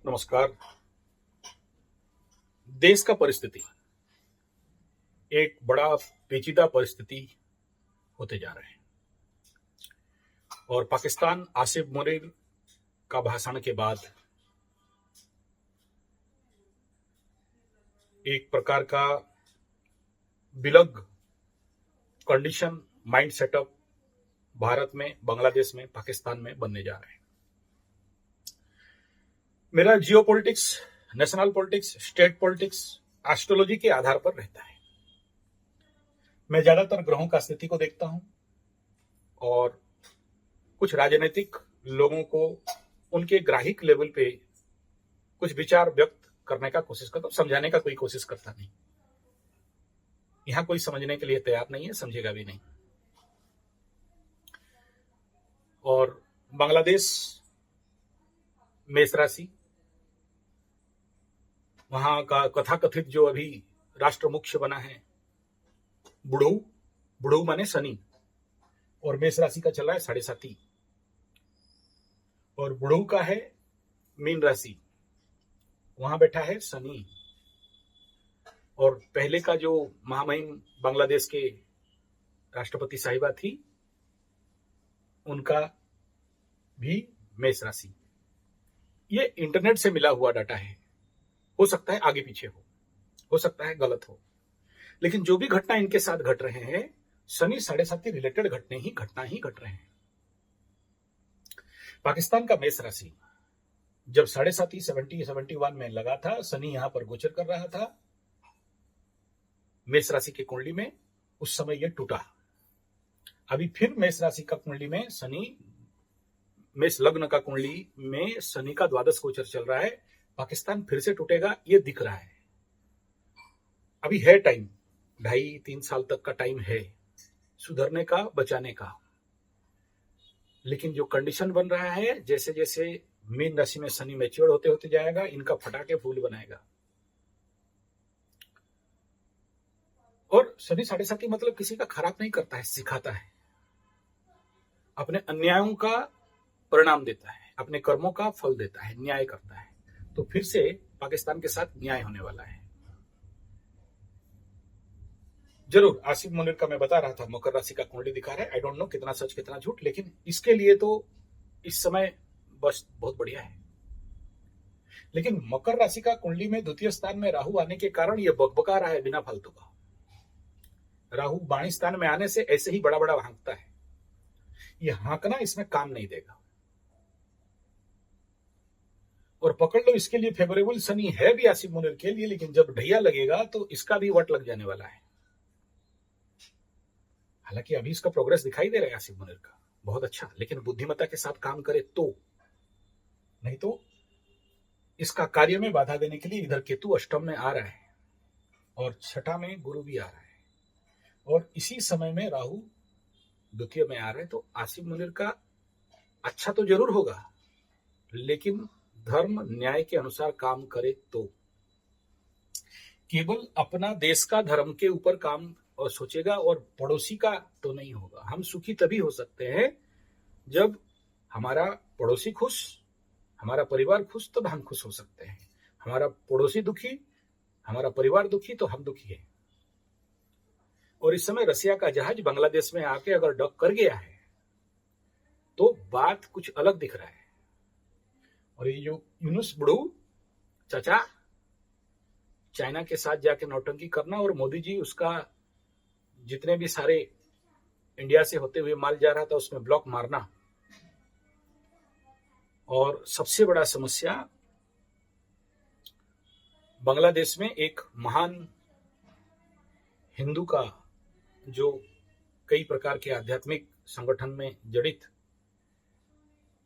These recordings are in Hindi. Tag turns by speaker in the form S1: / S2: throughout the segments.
S1: नमस्कार। देश का परिस्थिति एक बड़ा पेचीदा परिस्थिति होते जा रहे हैं और पाकिस्तान आसिफ मुनीर का भाषण के बाद एक प्रकार का विलग कंडीशन माइंड सेटअप भारत में, बांग्लादेश में, पाकिस्तान में बनने जा रहे हैं। मेरा जियो politics, national politics, state politics astrology के आधार पर रहता है। मैं ज्यादातर ग्रहों का स्थिति को देखता हूं और कुछ राजनीतिक लोगों को उनके ग्राहिक लेवल पे कुछ विचार व्यक्त करने का कोशिश करता हूं, समझाने का कोई कोशिश करता नहीं। यहां कोई समझने के लिए तैयार नहीं है, समझेगा भी नहीं। और बांग्लादेश मेष राशि, वहां का कथाकथित जो अभी राष्ट्र मुख्य बना है बुढ़ऊ, बुढ़ऊ माने शनि, और मेष राशि का चल रहा है 7.5 और बुढ़ऊ का है मीन राशि, वहां बैठा है शनि। और पहले का जो महामहिम बांग्लादेश के राष्ट्रपति साहिबा थी, उनका भी मेष राशि। ये इंटरनेट से मिला हुआ डाटा है, हो सकता है आगे पीछे हो सकता है गलत हो, लेकिन जो भी घटना इनके साथ घट रहे हैं, शनि 7.5 रिलेटेड घटना ही घट रहे हैं। पाकिस्तान का मेष राशि जब 7.5 71 में लगा था, शनि यहां पर गोचर कर रहा था मेष राशि की कुंडली में, उस समय यह टूटा। अभी फिर मेष राशि का कुंडली में शनि, मेष लग्न का कुंडली में शनि का द्वादश गोचर चल रहा है। पाकिस्तान फिर से टूटेगा, यह दिख रहा है। अभी है टाइम, 2.5-3 साल तक का टाइम है सुधरने का, बचाने का। लेकिन जो कंडीशन बन रहा है, जैसे जैसे मीन राशि में शनि मैच्योर होते होते जाएगा, इनका फटाके फूल बनाएगा। और शनि 7.5 मतलब किसी का खराब नहीं करता है, सिखाता है, अपने अन्यायों का परिणाम देता है, अपने कर्मों का फल देता है, न्याय करता है। तो फिर से पाकिस्तान के साथ न्याय होने वाला है जरूर। आसिफ मुनीर का मैं बता रहा था, मकर राशि का कुंडली दिखा रहा है। आई डोंट नो कितना सच कितना झूठ, लेकिन इसके लिए तो इस समय बस बहुत बढ़िया है। लेकिन मकर राशि का कुंडली में द्वितीय स्थान में राहु आने के कारण यह बकबका रहा है बिना फालतू का। राहु वाणी स्थान में आने से ऐसे ही बड़ा बड़ा हाँकता है। यह हाँकना इसमें काम नहीं देगा। और पकड़ लो, इसके लिए फेवरेबल शनि है भी आसिफ मुनीर के लिए, लेकिन जब ढैया लगेगा तो इसका भी वट लग जाने वाला है। हालांकि अभी इसका प्रोग्रेस दिखाई दे रहा है आसिफ मुनीर का, बहुत अच्छा, लेकिन बुद्धिमत्ता के साथ काम करे तो, नहीं तो इसका कार्य में बाधा देने के लिए इधर केतु अष्टम में आ रहा है और छठा में गुरु भी आ रहा है, और इसी समय में राहु द्वितीय में आ रहा है। तो आसिफ मुनीर का अच्छा तो जरूर होगा, लेकिन धर्म न्याय के अनुसार काम करे तो। केवल अपना देश का धर्म के ऊपर काम और सोचेगा और पड़ोसी का तो नहीं होगा। हम सुखी तभी हो सकते हैं जब हमारा पड़ोसी खुश, हमारा परिवार खुश, तब हम खुश हो सकते हैं। हमारा पड़ोसी दुखी, हमारा परिवार दुखी, तो हम दुखी हैं। और इस समय रसिया का जहाज बांग्लादेश में आके अगर डक कर गया है तो बात कुछ अलग दिख रहा है। और ये जो यूनुस बुढ़ऊ चाचा चाइना के साथ जाके नौटंकी करना, और मोदी जी उसका जितने भी सारे इंडिया से होते हुए माल जा रहा था उसमें ब्लॉक मारना। और सबसे बड़ा समस्या, बांग्लादेश में एक महान हिंदू का, जो कई प्रकार के आध्यात्मिक संगठन में जड़ित,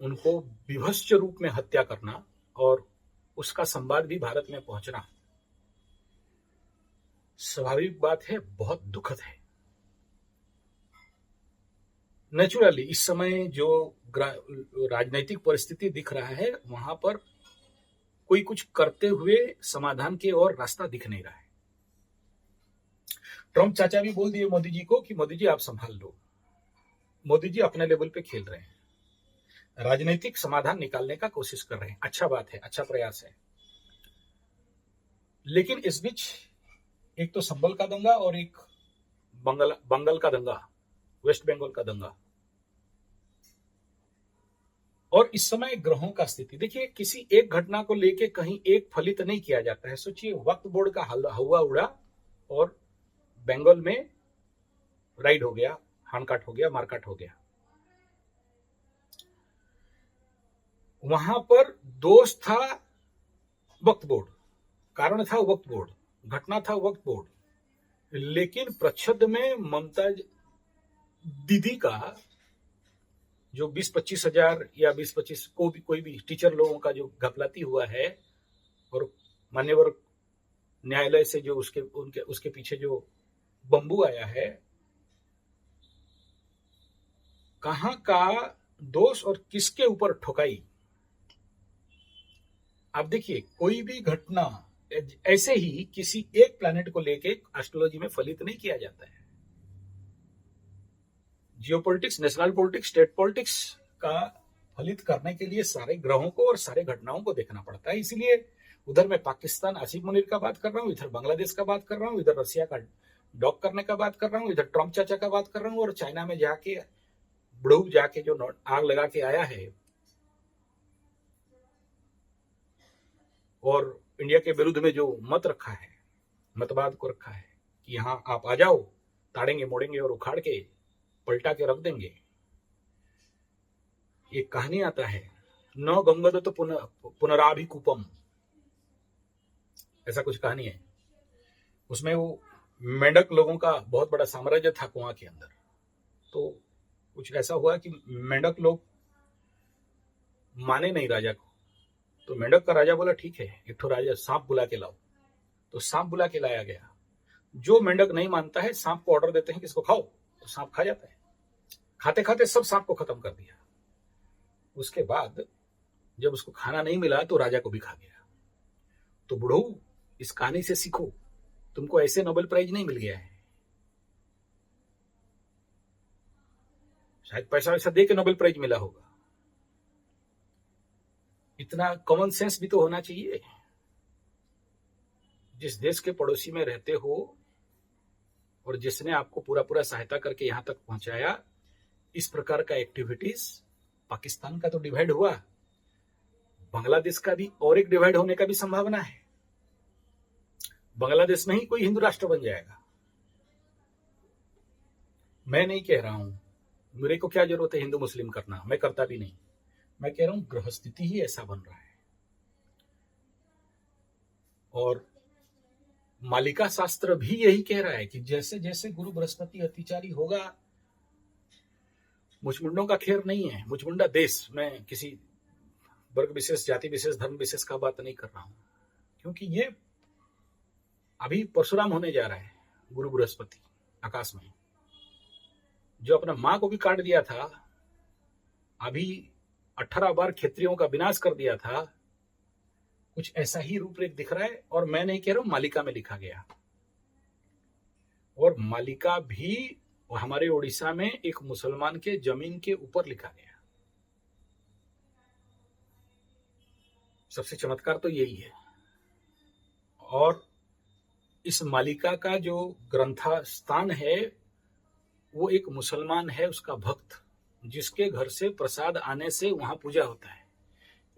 S1: उनको विभत्स रूप में हत्या करना और उसका संवाद भी भारत में पहुंचना, स्वाभाविक बात है, बहुत दुखद है। नेचुरली इस समय जो राजनीतिक परिस्थिति दिख रहा है, वहां पर कोई कुछ करते हुए समाधान की ओर रास्ता दिख नहीं रहा है। ट्रंप चाचा भी बोल दिए मोदी जी को कि मोदी जी आप संभाल लो। मोदी जी अपने लेवल पे खेल रहे हैं। राजनीतिक समाधान निकालने का कोशिश कर रहे हैं। अच्छा बात है, अच्छा प्रयास है। लेकिन इस बीच एक तो संभल का दंगा और एक बंगाल का दंगा, वेस्ट बंगाल का दंगा, और इस समय ग्रहों का स्थिति देखिए। किसी एक घटना को लेके कहीं एक फलित नहीं किया जाता है। सोचिए, वक्फ बोर्ड का हवा उड़ा और बंगाल में राइड हो गया, हानकाट हो गया, मारकाट हो गया। वहां पर दोष था वक्फ बोर्ड, कारण था वक्फ बोर्ड, घटना था वक्फ बोर्ड, लेकिन प्रच्छद में ममता दीदी का जो 20-25 हजार या 20-25 कोई भी टीचर लोगों का जो घपलाती हुआ है, और मान्यवर न्यायालय से जो उसके पीछे जो बंबू आया है, कहां का दोष और किसके ऊपर ठुकाई। आप देखिए, कोई भी घटना ऐसे ही किसी एक प्लैनेट को लेके एस्ट्रोलॉजी में फलित नहीं किया जाता है। Geopolitics, national politics, state politics का फलित करने के लिए सारे ग्रहों को और सारे घटनाओं को देखना पड़ता है। इसलिए उधर मैं पाकिस्तान आसिफ मुनीर का बात कर रहा हूं, इधर बांग्लादेश का बात कर रहा हूं, इधर रसिया का डॉक करने का बात कर रहा हूं, इधर ट्रम्प चाचा का बात कर रहा हूं, और चाइना में जाके बुड़ूब जाके जो आग लगा के आया है और इंडिया के विरुद्ध में जो मत रखा है, मतवाद को रखा है कि यहां आप आ जाओ, ताड़ेंगे मोड़ेंगे और उखाड़ के पलटा के रख देंगे। एक कहानी आता है, न गंगद तो पुनराभिकूपम, ऐसा कुछ कहानी है। उसमें वो मेंढक लोगों का बहुत बड़ा साम्राज्य था कुआं के अंदर। तो कुछ ऐसा हुआ कि मेंढक लोग माने नहीं राजा को। तो मेंढक का राजा बोला ठीक है, एक तो राजा सांप बुला के लाओ। तो सांप बुला के लाया गया। जो मेंढक नहीं मानता है, सांप को ऑर्डर देते हैं कि इसको खाओ, तो सांप खा जाता है। खाते खाते सब सांप को खत्म कर दिया। उसके बाद जब उसको खाना नहीं मिला तो राजा को भी खा गया। तो बुढ़ऊ, इस कहानी से सीखो, तुमको ऐसे नोबेल प्राइज नहीं मिल गया है। शायद पैसा वैसा दे के नोबेल प्राइज मिला होगा। इतना कॉमन सेंस भी तो होना चाहिए। जिस देश के पड़ोसी में रहते हो और जिसने आपको पूरा सहायता करके यहां तक पहुंचाया, इस प्रकार का एक्टिविटीज, पाकिस्तान का तो डिवाइड हुआ, बांग्लादेश का भी और एक डिवाइड होने का भी संभावना है। बांग्लादेश में ही कोई हिंदू राष्ट्र बन जाएगा। मैं नहीं कह रहा हूं, मेरे को क्या जरूरत है हिंदू मुस्लिम करना, मैं करता भी नहीं। मैं कह रहा हूं ग्रह स्थिति ही ऐसा बन रहा है। और मालिका शास्त्र भी यही कह रहा है कि जैसे जैसे गुरु बृहस्पति अतिचारी होगा, मुचमुंडों का खेर नहीं है। मुचमुंडा देश, मैं किसी वर्ग विशेष, जाति विशेष, धर्म विशेष का बात नहीं कर रहा हूं, क्योंकि ये अभी परशुराम होने जा रहा है। गुरु बृहस्पति आकाश में जो अपना मां को भी काट दिया था, अभी 18 बार क्षत्रियों का विनाश कर दिया था, कुछ ऐसा ही रूपरेख दिख रहा है। और मैं नहीं कह रहा हूं, मालिका में लिखा गया। और मालिका भी हमारे उड़ीसा में एक मुसलमान के जमीन के ऊपर लिखा गया। सबसे चमत्कार तो यही है। और इस मालिका का जो ग्रंथा स्थान है, वो एक मुसलमान है, उसका भक्त, जिसके घर से प्रसाद आने से वहां पूजा होता है।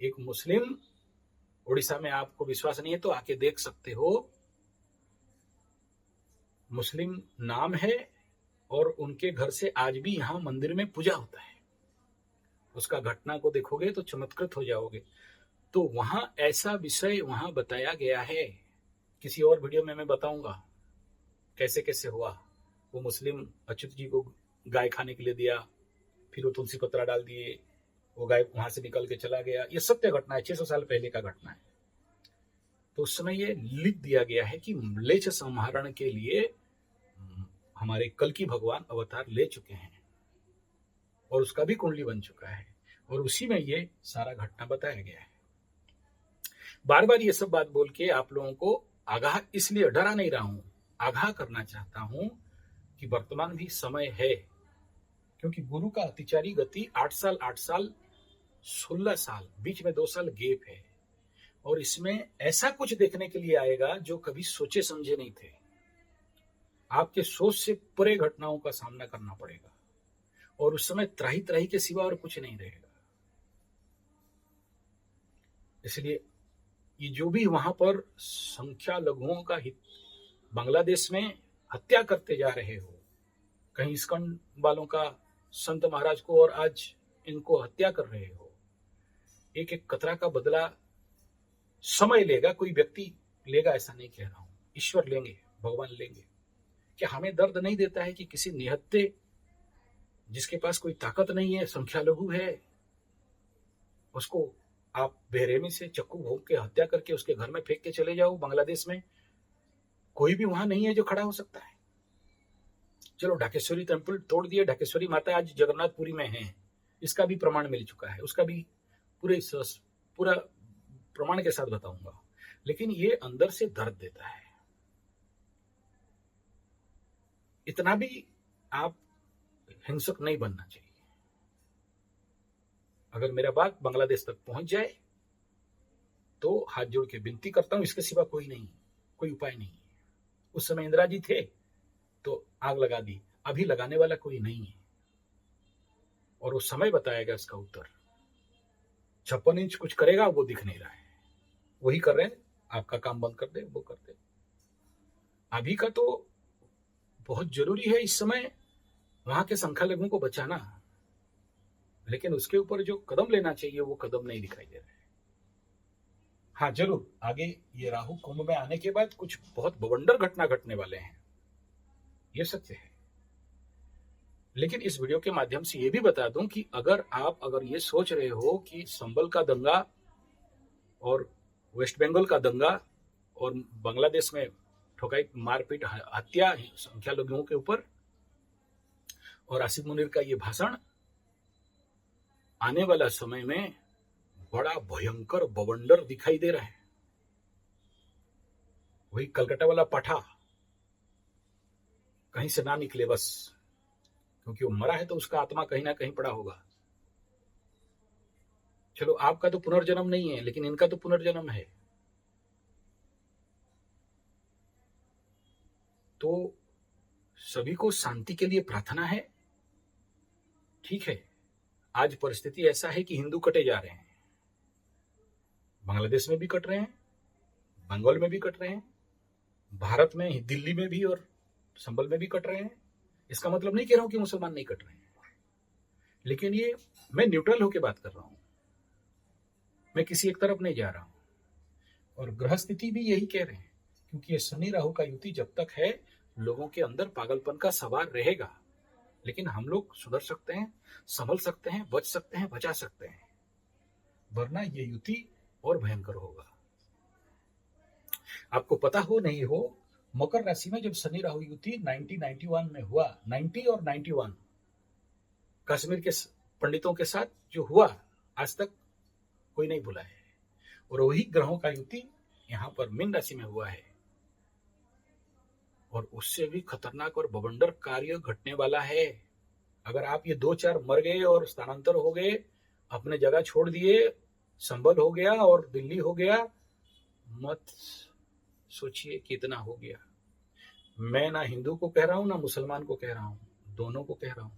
S1: एक मुस्लिम, उड़ीसा में आपको विश्वास नहीं है तो आके देख सकते हो, मुस्लिम नाम है और उनके घर से आज भी यहां मंदिर में पूजा होता है। उसका घटना को देखोगे तो चमत्कृत हो जाओगे। तो वहां ऐसा विषय वहां बताया गया है। किसी और वीडियो में मैं बताऊंगा कैसे कैसे हुआ। वो मुस्लिम अच्युत जी को गाय खाने के लिए दिया, फिर वो तुलसी पत्रा डाल दिए, वो गाय वहां से निकल के चला गया। ये सत्य घटना है, 600 साल पहले का घटना है। तो उस समय ये लिख दिया गया है कि म्लेच्छ संहरण के लिए हमारे कल्कि भगवान अवतार ले चुके हैं और उसका भी कुंडली बन चुका है, और उसी में ये सारा घटना बताया गया है। बार बार ये सब बात बोल के आप लोगों को आगाह इसलिए डरा नहीं रहा हूं, आगाह करना चाहता हूं कि वर्तमान भी समय है, क्योंकि गुरु का अतिचारी गति 8 साल 16 साल, बीच में 2 साल गैप है, और इसमें ऐसा कुछ देखने के लिए आएगा जो कभी सोचे समझे नहीं थे। आपके सोच से परे घटनाओं का सामना करना पड़ेगा, और उस समय त्राही त्राही के सिवा और कुछ नहीं रहेगा। इसलिए ये जो भी वहां पर संख्या लघुओं का हित बांग्लादेश में हत्या करते जा रहे हो, कहीं इस्कॉन वालों का संत महाराज को और आज इनको हत्या कर रहे हो, एक एक कतरा का बदला समय लेगा, कोई व्यक्ति लेगा ऐसा नहीं कह रहा हूं, ईश्वर लेंगे, भगवान लेंगे। क्या हमें दर्द नहीं देता है कि किसी निहत्ते जिसके पास कोई ताकत नहीं है, संख्या लघु है, उसको आप बेरहमी से चक्कू भोंक के हत्या करके उसके घर में फेंक के चले जाओ। बांग्लादेश में कोई भी वहां नहीं है जो खड़ा हो सकता है। चलो ढाकेश्वरी टेम्पल तोड़ दिए, ढाकेश्वरी माता आज जगन्नाथपुरी में है, इसका भी प्रमाण मिल चुका है, उसका भी पूरा प्रमाण के साथ बताऊंगा। लेकिन ये अंदर से दर्द देता है। इतना भी आप हिंसक नहीं बनना चाहिए। अगर मेरा बात बांग्लादेश तक पहुंच जाए तो हाथ जोड़ के विनती करता हूं, इसके सिवा कोई नहीं, कोई उपाय नहीं। उस समय इंदिरा जी थे तो आग लगा दी, अभी लगाने वाला कोई नहीं है, और वो समय बताएगा इसका उत्तर। 56 इंच कुछ करेगा वो दिख नहीं रहा है, वही कर रहे हैं, आपका काम बंद कर दे वो कर दे। अभी का तो बहुत जरूरी है इस समय वहां के संख्यालघुओं को बचाना, लेकिन उसके ऊपर जो कदम लेना चाहिए वो कदम नहीं दिखाई दे रहा है। हाँ जरूर, आगे ये राहु कुंभ में आने के बाद कुछ बहुत बवंडर घटना घटने वाले हैं, ये सत्य है। लेकिन इस वीडियो के माध्यम से ये भी बता दूं कि अगर ये सोच रहे हो कि संभल का दंगा और वेस्ट बंगाल का दंगा और बांग्लादेश में ठोकाई मारपीट हत्या संख्या लोगों के ऊपर और आसिफ मुनीर का ये भाषण आने वाला समय में बड़ा भयंकर बवंडर दिखाई दे रहा है, वही कलकत्ता वाला पाठा कहीं से ना निकले बस, क्योंकि वो मरा है तो उसका आत्मा कहीं ना कहीं पड़ा होगा। चलो आपका तो पुनर्जन्म नहीं है, लेकिन इनका तो पुनर्जन्म है। तो सभी को शांति के लिए प्रार्थना है। ठीक है, आज परिस्थिति ऐसा है कि हिंदू कटे जा रहे हैं, बांग्लादेश में भी कट रहे हैं, बंगाल में भी कट रहे हैं, भारत में दिल्ली में भी और संभल में भी कट रहे हैं। इसका मतलब नहीं कह रहा हूं कि मुसलमान नहीं कट रहे हैं, लेकिन ये मैं न्यूट्रल होकर बात कर रहा हूं, मैं किसी एक तरफ नहीं जा रहा हूं। और ग्रह स्थिति भी यही कह रहे हैं, क्योंकि ये शनि राहु का युति जब तक है लोगों के अंदर पागलपन का सवार रहेगा, लेकिन हम लोग सुधर सकते हैं, संभल सकते हैं, बच सकते हैं, बचा सकते हैं, वरना ये युति और भयंकर होगा। आपको पता हो नहीं हो, मकर राशि में जब शनि राहु युति 1991 में हुआ, 90 और 91 कश्मीर के पंडितों के साथ जो हुआ, आज तक कोई नहीं भूला है। और वही ग्रहों का युति यहां पर मीन राशि में हुआ है, और उससे भी खतरनाक और बवंडर कार्य घटने वाला है। अगर आप ये 2-4 मर गए और स्थानांतर हो गए, अपने जगह छोड़ दिए, संभल हो गया और दिल्ली हो गया, मत सोचिए कितना हो गया। मैं ना हिंदू को कह रहा हूं ना मुसलमान को कह रहा हूं, दोनों को कह रहा हूं,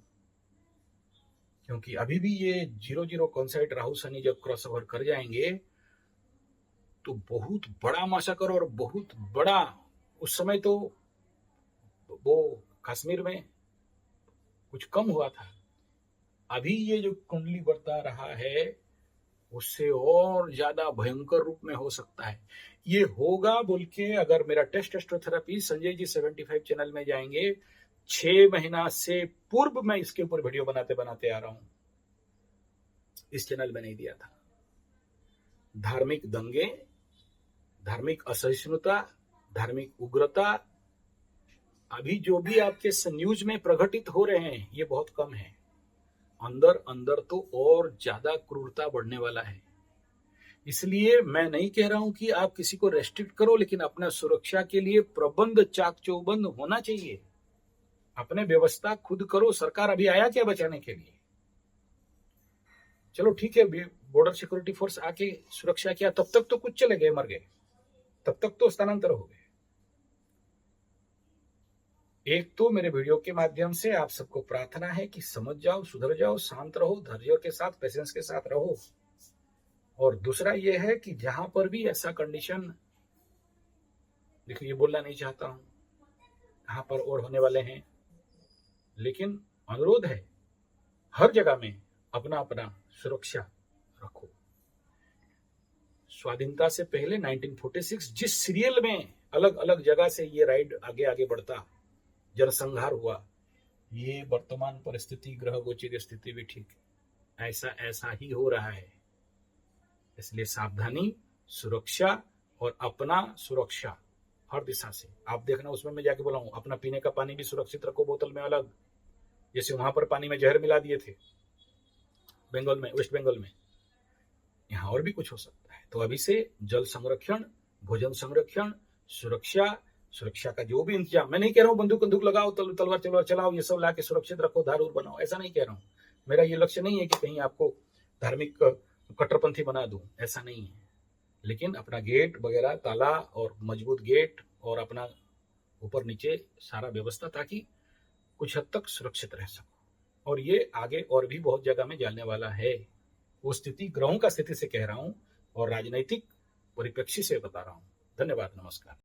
S1: क्योंकि अभी भी ये 0-0 कॉन्साइड राहु शनि जब क्रॉस ओवर कर जाएंगे तो बहुत बड़ा मासाकर और बहुत बड़ा, उस समय तो वो कश्मीर में कुछ कम हुआ था, अभी ये जो कुंडली बढ़ता रहा है उससे और ज्यादा भयंकर रूप में हो सकता है। ये होगा बोल के अगर मेरा टेस्ट एस्ट्रोथेरेपी संजय जी 75 चैनल में जाएंगे, 6 महीना से पूर्व मैं इसके ऊपर वीडियो बनाते बनाते आ रहा हूं, इस चैनल में नहीं दिया था। धार्मिक दंगे, धार्मिक असहिष्णुता, धार्मिक उग्रता अभी जो भी आपके न्यूज में प्रकटित हो रहे हैं ये बहुत कम है, अंदर अंदर तो और ज्यादा क्रूरता बढ़ने वाला है। इसलिए मैं नहीं कह रहा हूं कि आप किसी को रेस्ट्रिक्ट करो, लेकिन अपना सुरक्षा के लिए प्रबंध चाक चौबंद होना चाहिए, अपने व्यवस्था खुद करो। सरकार अभी आया क्या बचाने के लिए? चलो ठीक है, बॉर्डर सिक्योरिटी फोर्स आके सुरक्षा किया, तब तक तो कुछ चले गए, मर गए, तब तक तो स्थानांतर हो गए। एक तो मेरे वीडियो के माध्यम से आप सबको प्रार्थना है कि समझ जाओ, सुधर जाओ, शांत रहो, धैर्य के साथ, पेशेंस के साथ रहो। और दूसरा ये है कि जहां पर भी ऐसा कंडीशन, देखो ये बोलना नहीं चाहता हूं कहां पर और होने वाले हैं, लेकिन अनुरोध है हर जगह में अपना अपना सुरक्षा रखो। स्वाधीनता से पहले 1946 जिस सीरियल में अलग अलग जगह से ये राइड आगे आगे बढ़ता, जनसंहार हुआ, ये वर्तमान परिस्थिति, ग्रह गोचर स्थिति भी ठीक ऐसा ऐसा ही हो रहा है। इसलिए सावधानी, सुरक्षा और अपना सुरक्षा हर दिशा से। आप देखना उसमें मैं जाके बोला हूं, अपना पीने का पानी भी सुरक्षित रखो, बोतल में अलग, जैसे वहां पर पानी में जहर मिला दिए थे बंगाल में, वेस्ट बंगाल में, यहां और भी कुछ हो सकता है। तो अभी से जल संरक्षण, भोजन संरक्षण, सुरक्षा का जो भी इंतजाम, मैं नहीं कह रहा हूं बंदूक बंदूक लगाओ, तलवार चलाओ, ये सब लाके सुरक्षित रखो, धारूर बनाओ, ऐसा नहीं कह रहा हूं। मेरा ये लक्ष्य नहीं है कि कहीं आपको धार्मिक कट्टरपंथी बना दूं, ऐसा नहीं है। लेकिन अपना गेट वगैरह, ताला और मजबूत गेट और अपना ऊपर नीचे सारा व्यवस्था, ताकि कुछ हद तक सुरक्षित रह सको। और ये आगे और भी बहुत जगह में जाने वाला है। वो स्थिति ग्रहों का स्थिति से कह रहा हूं और राजनैतिक परिप्रेक्ष्य से बता रहा हूं। धन्यवाद, नमस्कार।